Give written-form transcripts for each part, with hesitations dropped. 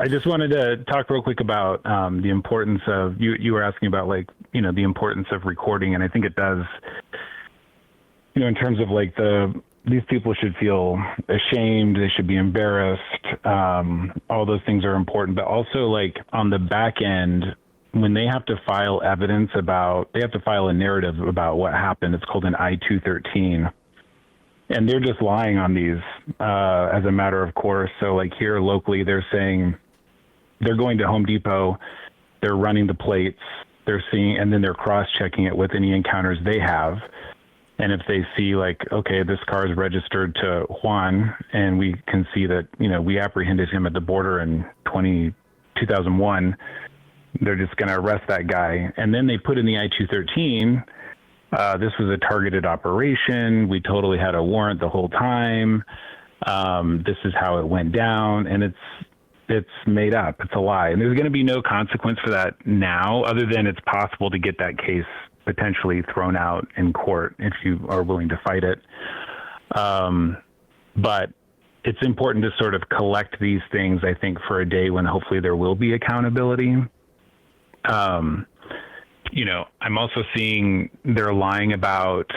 I just wanted to talk real quick about the importance of, you were asking about like, the importance of recording. And I think it does, in terms of like these people should feel ashamed. They should be embarrassed. All those things are important, but also like on the back end, when they have to file evidence they have to file a narrative about what happened. It's called an I-213. And they're just lying on these as a matter of course. So like here locally, they're saying they're going to Home Depot, they're running the plates, they're seeing, and then they're cross-checking it with any encounters they have. And if they see like, okay, this car is registered to Juan, and we can see that, we apprehended him at the border in 2001, they're just going to arrest that guy. And then they put in the I-213, this was a targeted operation. We totally had a warrant the whole time. This is how it went down. And it's made up. It's a lie. And there's going to be no consequence for that now, other than it's possible to get that case potentially thrown out in court if you are willing to fight it. But it's important to sort of collect these things, I think, for a day when hopefully there will be accountability. I'm also seeing they're lying about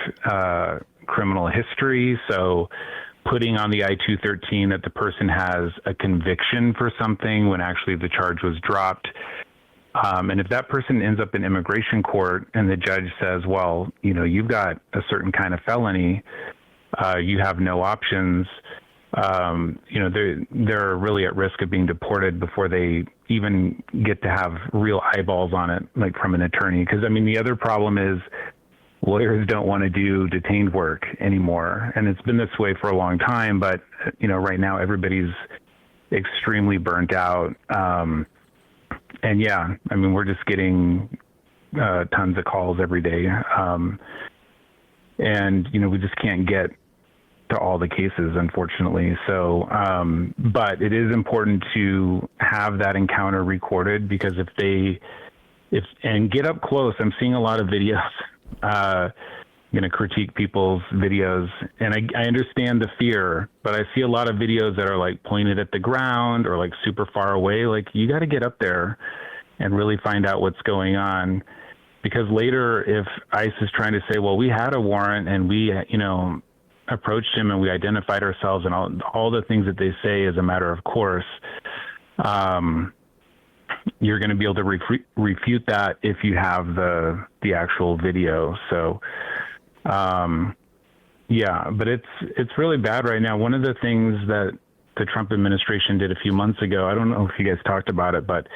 criminal history. So putting on the I-213 that the person has a conviction for something when actually the charge was dropped. And if that person ends up in immigration court and the judge says, well, you've got a certain kind of felony, you have no options, they're really at risk of being deported before they even get to have real eyeballs on it, like from an attorney. Because, the other problem is lawyers don't want to do detained work anymore. And it's been this way for a long time, but, right now everybody's extremely burnt out. And yeah, we're just getting tons of calls every day. And, we just can't get to all the cases, unfortunately. So, but it is important to have that encounter recorded, because and get up close. I'm seeing a lot of videos, critique people's videos, and I understand the fear, but I see a lot of videos that are like pointed at the ground or like super far away. Like, you got to get up there and really find out what's going on, because later if ICE is trying to say, well, we had a warrant and we, approached him and we identified ourselves, and all the things that they say as a matter of course, you're going to be able to refute that if you have the actual video. So, yeah, but it's really bad right now. One of the things that the Trump administration did a few months ago, I don't know if you guys talked about it, but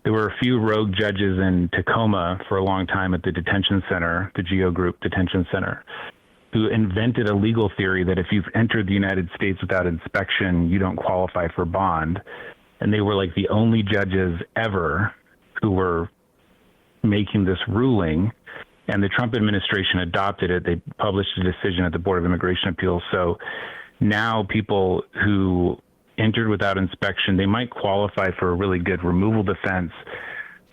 there were a few rogue judges in Tacoma for a long time at the detention center, the Geo Group Detention Center, who invented a legal theory that if you've entered the United States without inspection, you don't qualify for bond. And they were like the only judges ever who were making this ruling. And the Trump administration adopted it. They published a decision at the Board of Immigration Appeals. So now people who entered without inspection, they might qualify for a really good removal defense.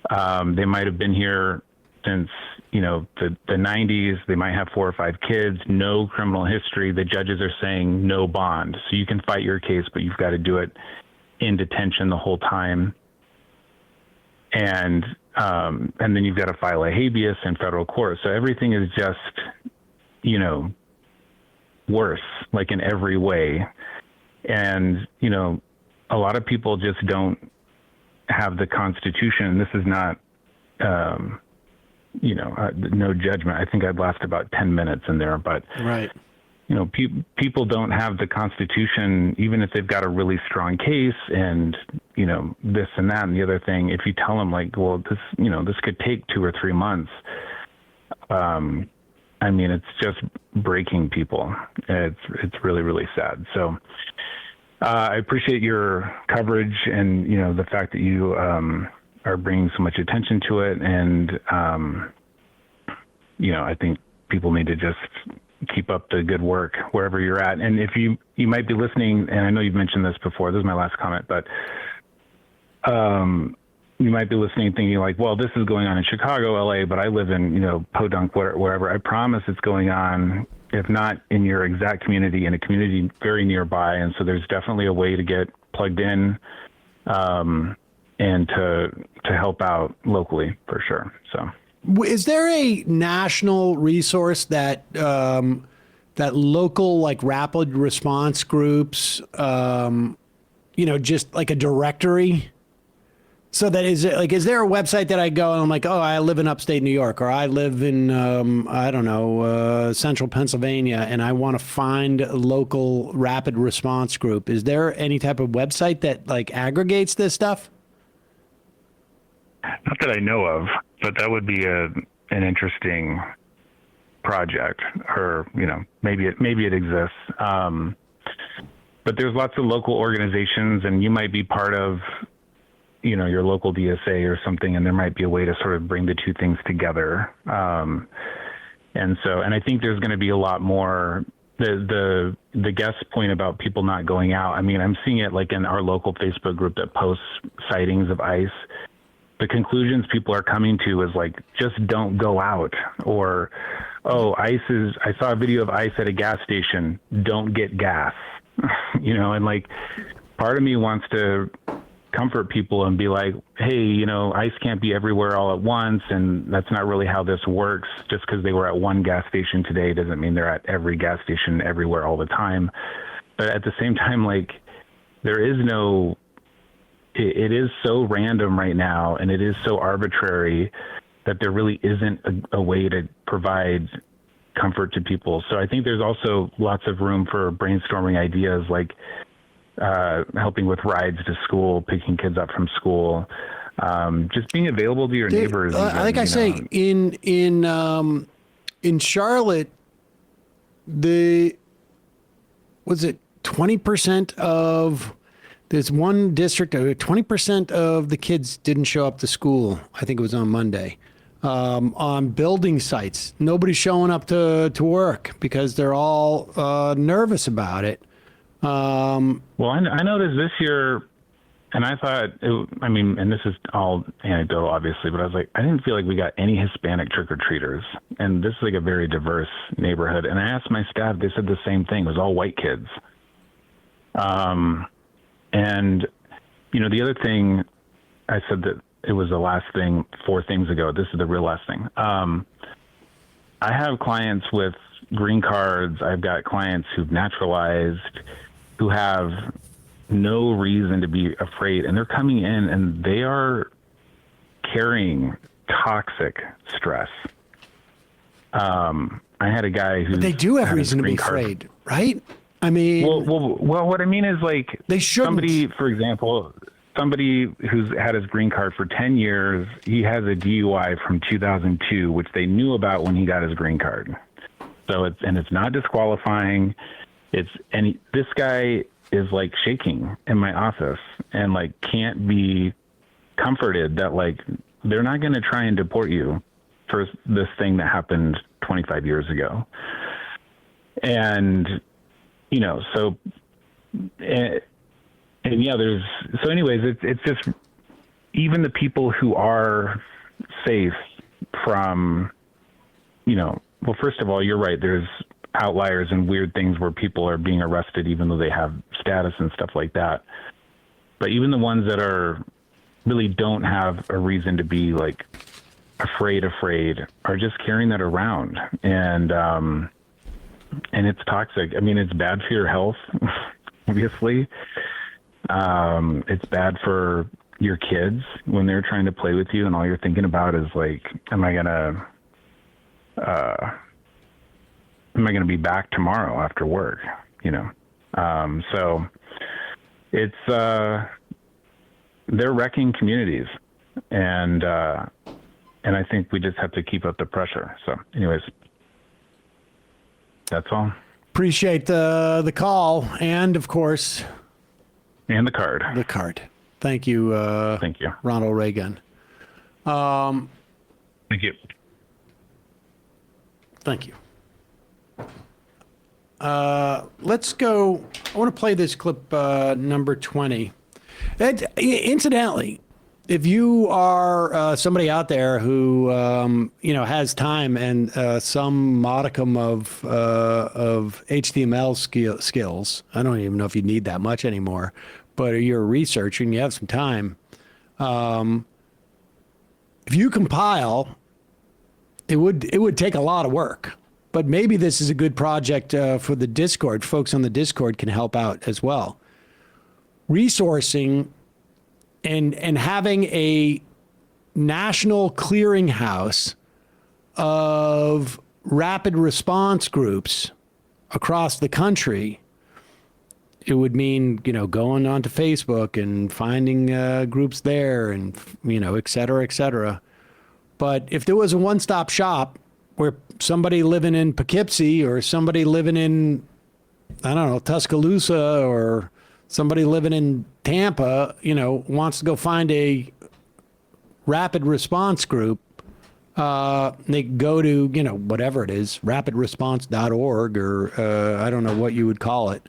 They might have been here since, the 90s. They might have 4 or 5 kids, no criminal history. The judges are saying no bond. So you can fight your case, but you've got to do it in detention the whole time. And then you've got to file a habeas in federal court. So everything is just, worse, like in every way. And, a lot of people just don't have the Constitution. This is not, no judgment. I think I'd last about 10 minutes in there, but right. People don't have the Constitution, even if they've got a really strong case and, this and that and the other thing. If you tell them like, well, this could take 2 or 3 months. It's just breaking people. It's really, really sad. So I appreciate your coverage and, the fact that you are bringing so much attention to it. And, I think people need to just keep up the good work wherever you're at. And if you might be listening, and I know you've mentioned this before, this is my last comment, but you might be listening and thinking like, well, this is going on in Chicago, LA, but I live in, Podunk, wherever. I promise it's going on, if not in your exact community, in a community very nearby. And so there's definitely a way to get plugged in. and to help out locally for sure. So, is there a national resource that that local like rapid response groups, just like a directory? So that is there a website that I go and I'm like, oh, I live in upstate New York, or I live in, I don't know, central Pennsylvania, and I want to find a local rapid response group. Is there any type of website that like aggregates this stuff? not that I know of, but that would be an interesting project, or, maybe it exists. But there's lots of local organizations, and you might be part of, your local DSA or something, and there might be a way to sort of bring the two things together. And I think there's going to be a lot more. The guest point about people not going out. I mean, I'm seeing it like in our local Facebook group that posts sightings of ICE. The conclusions people are coming to is like, just don't go out, or, oh, I saw a video of ICE at a gas station. Don't get gas, and like, part of me wants to comfort people and be like, hey, ICE can't be everywhere all at once, and that's not really how this works. Just because they were at one gas station today doesn't mean they're at every gas station everywhere all the time. But at the same time, like, there is no, it is so random right now, and it is so arbitrary that there really isn't a way to provide comfort to people. So I think there's also lots of room for brainstorming ideas, like helping with rides to school, picking kids up from school, just being available to your neighbors. Like I say, in Charlotte, was it 20% of, there's one district, 20% of the kids didn't show up to school. I think it was on Monday. On building sites, nobody's showing up to work because they're all nervous about it. Well, I noticed this year, and I thought, and this is all anecdotal, obviously, but I was like, I didn't feel like we got any Hispanic trick-or-treaters. And this is like a very diverse neighborhood. And I asked my staff, they said the same thing. It was all white kids. And, the other thing, I said that it was the last thing 4 things ago. This is the real last thing. I have clients with green cards. I've got clients who've naturalized, who have no reason to be afraid. And they're coming in and they are carrying toxic stress. I had a guy who, but they do have reason to be afraid, right? I mean, well, what I mean is, like, they shouldn't. Somebody, for example, who's had his green card for 10 years, he has a DUI from 2002, which they knew about when he got his green card. So it's not disqualifying. This guy is like shaking in my office and like can't be comforted that like they're not going to try and deport you for this thing that happened 25 years ago. And, so, and yeah, it's just, even the people who are safe from, well, first of all, you're right. There's outliers and weird things where people are being arrested, even though they have status and stuff like that. But even the ones that really don't have a reason to be like afraid are just carrying that around. And it's toxic. I mean, it's bad for your health, obviously. It's bad for your kids when they're trying to play with you and all you're thinking about is like, am I gonna be back tomorrow after work? So it's, they're wrecking communities, and I think we just have to keep up the pressure. So anyways, that's all. Appreciate the call, and of course, and the card. The card. Thank you. Thank you, Ronald Reagan. Thank you. Thank you. Let's go. I want to play this clip, number 20. And, incidentally, if you are somebody out there who has time and some modicum of HTML skills, I don't even know if you need that much anymore, but you're a researcher and you have some time. If you compile, it would take a lot of work. But maybe this is a good project for the Discord. Folks on the Discord can help out as well. Resourcing and having a national clearinghouse of rapid response groups across the country. It would mean, going onto Facebook and finding groups there and, et cetera, et cetera. But if there was a one-stop shop where somebody living in Poughkeepsie or somebody living in, I don't know, Tuscaloosa or somebody living in Tampa, wants to go find a rapid response group, they go to, whatever it is, rapidresponse.org or I don't know what you would call it.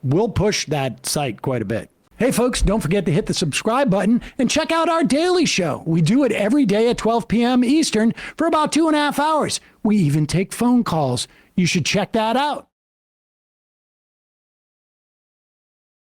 We'll push that site quite a bit. Hey, folks, don't forget to hit the subscribe button and check out our daily show. We do it every day at 12 p.m. Eastern for about 2.5 hours. We even take phone calls. You should check that out.